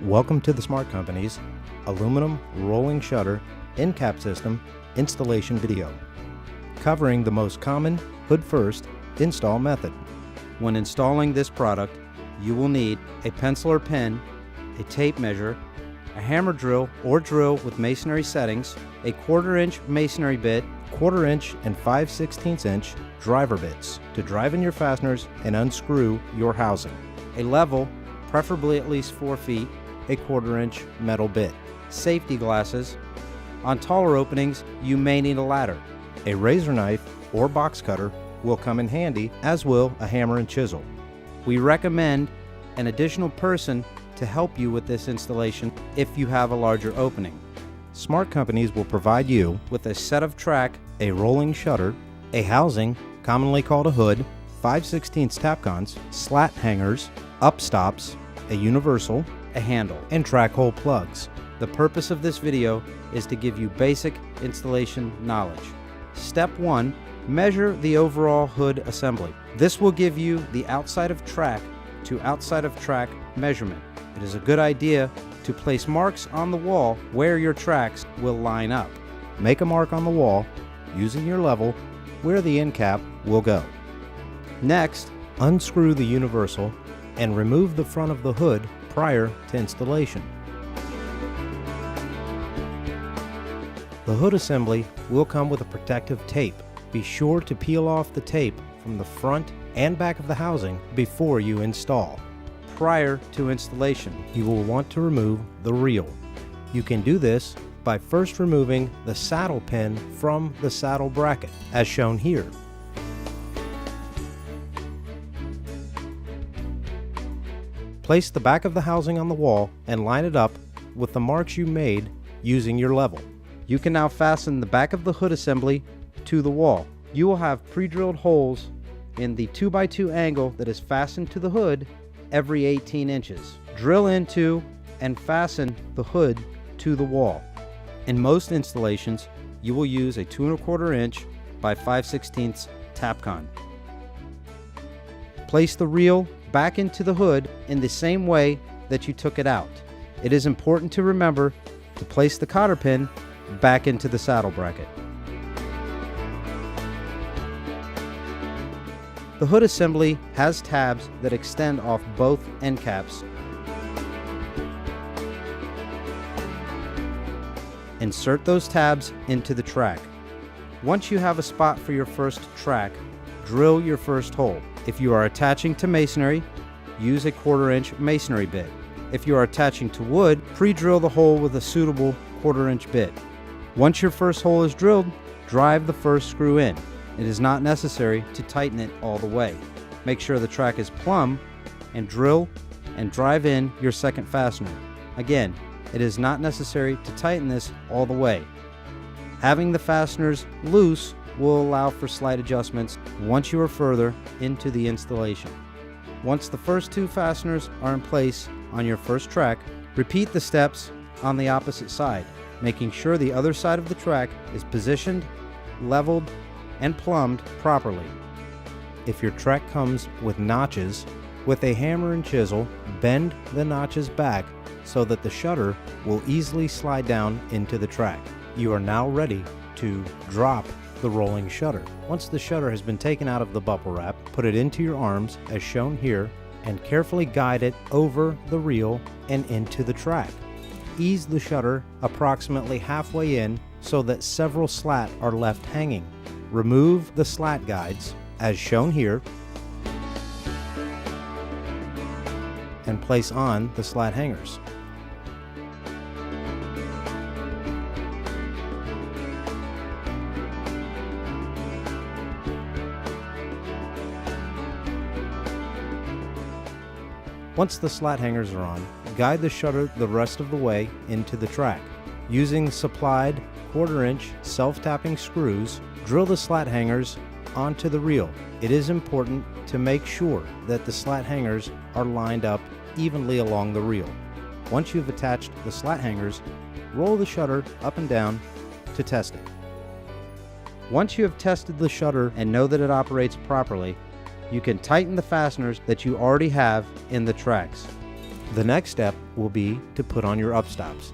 Welcome to the Smart Company's aluminum rolling shutter end cap system installation video, covering the most common hood first install method. When installing this product, you will need a pencil or pen, a tape measure, a hammer drill or drill with masonry settings, a 1/4 inch masonry bit, 1/4 inch and 5/16 inch driver bits to drive in your fasteners and unscrew your housing, a level, preferably at least 4 feet, a 1/4 inch metal bit, safety glasses. On taller openings, you may need a ladder. A razor knife or box cutter will come in handy, as will a hammer and chisel. We recommend an additional person to help you with this installation if you have a larger opening. Smart Companies will provide you with a set of track, a rolling shutter, a housing, commonly called a hood, 5/16 tapcons, slat hangers, upstops, a universal, a handle, and track hole plugs. The purpose of this video is to give you basic installation knowledge. Step 1, measure the overall hood assembly. This will give you the outside of track to outside of track measurement. It is a good idea to place marks on the wall where your tracks will line up. Make a mark on the wall using your level where the end cap will go. Next, unscrew the universal and remove the front of the hood prior to installation. The hood assembly will come with a protective tape. Be sure to peel off the tape from the front and back of the housing before you install. Prior to installation, you will want to remove the reel. You can do this by first removing the saddle pin from the saddle bracket, as shown here. Place the back of the housing on the wall and line it up with the marks you made using your level. You can now fasten the back of the hood assembly to the wall. You will have pre-drilled holes in the 2x2 angle that is fastened to the hood every 18 inches. Drill into and fasten the hood to the wall. In most installations, you will use a 2 1/4 inch by 5/16 tapcon. Place the reel back into the hood in the same way that you took it out. It is important to remember to place the cotter pin back into the saddle bracket. The hood assembly has tabs that extend off both end caps. Insert those tabs into the track. Once you have a spot for your first track, drill your first hole. If you are attaching to masonry, use a 1/4 inch masonry bit. If you are attaching to wood, pre-drill the hole with a suitable 1/4 inch bit. Once your first hole is drilled, drive the first screw in. It is not necessary to tighten it all the way. Make sure the track is plumb and drill and drive in your second fastener. Again, it is not necessary to tighten this all the way. Having the fasteners loose will allow for slight adjustments once you are further into the installation. Once the first 2 fasteners are in place on your first track, repeat the steps on the opposite side, making sure the other side of the track is positioned, leveled, and plumbed properly. If your track comes with notches, with a hammer and chisel, bend the notches back so that the shutter will easily slide down into the track. You are now ready to drop the rolling shutter. Once the shutter has been taken out of the bubble wrap, put it into your arms as shown here and carefully guide it over the reel and into the track. Ease the shutter approximately halfway in so that several slats are left hanging. Remove the slat guides as shown here and place on the slat hangers. Once the slat hangers are on, guide the shutter the rest of the way into the track. Using supplied 1/4 inch self-tapping screws, drill the slat hangers onto the reel. It is important to make sure that the slat hangers are lined up evenly along the reel. Once you've attached the slat hangers, roll the shutter up and down to test it. Once you have tested the shutter and know that it operates properly, you can tighten the fasteners that you already have in the tracks. The next step will be to put on your upstops.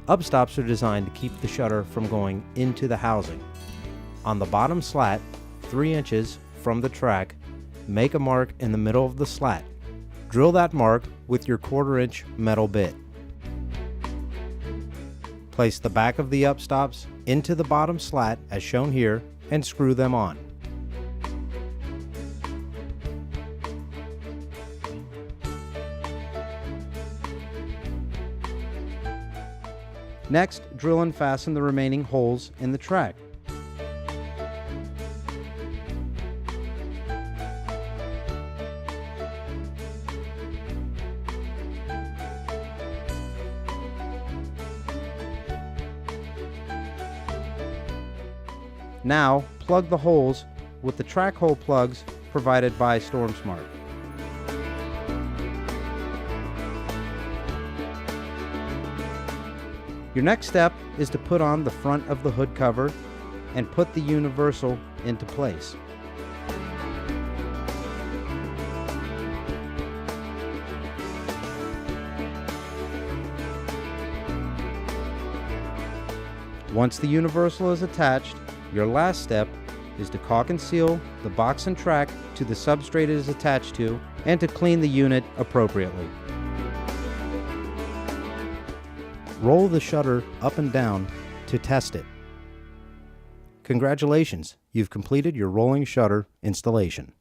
Upstops are designed to keep the shutter from going into the housing. On the bottom slat, 3 inches from the track, make a mark in the middle of the slat. Drill that mark with your 1/4 inch metal bit. Place the back of the upstops into the bottom slat as shown here and screw them on. Next, drill and fasten the remaining holes in the track. Now, plug the holes with the track hole plugs provided by StormSmart. Your next step is to put on the front of the hood cover and put the universal into place. Once the universal is attached, your last step is to caulk and seal the box and track to the substrate it is attached to and to clean the unit appropriately. Roll the shutter up and down to test it. Congratulations, you've completed your rolling shutter installation.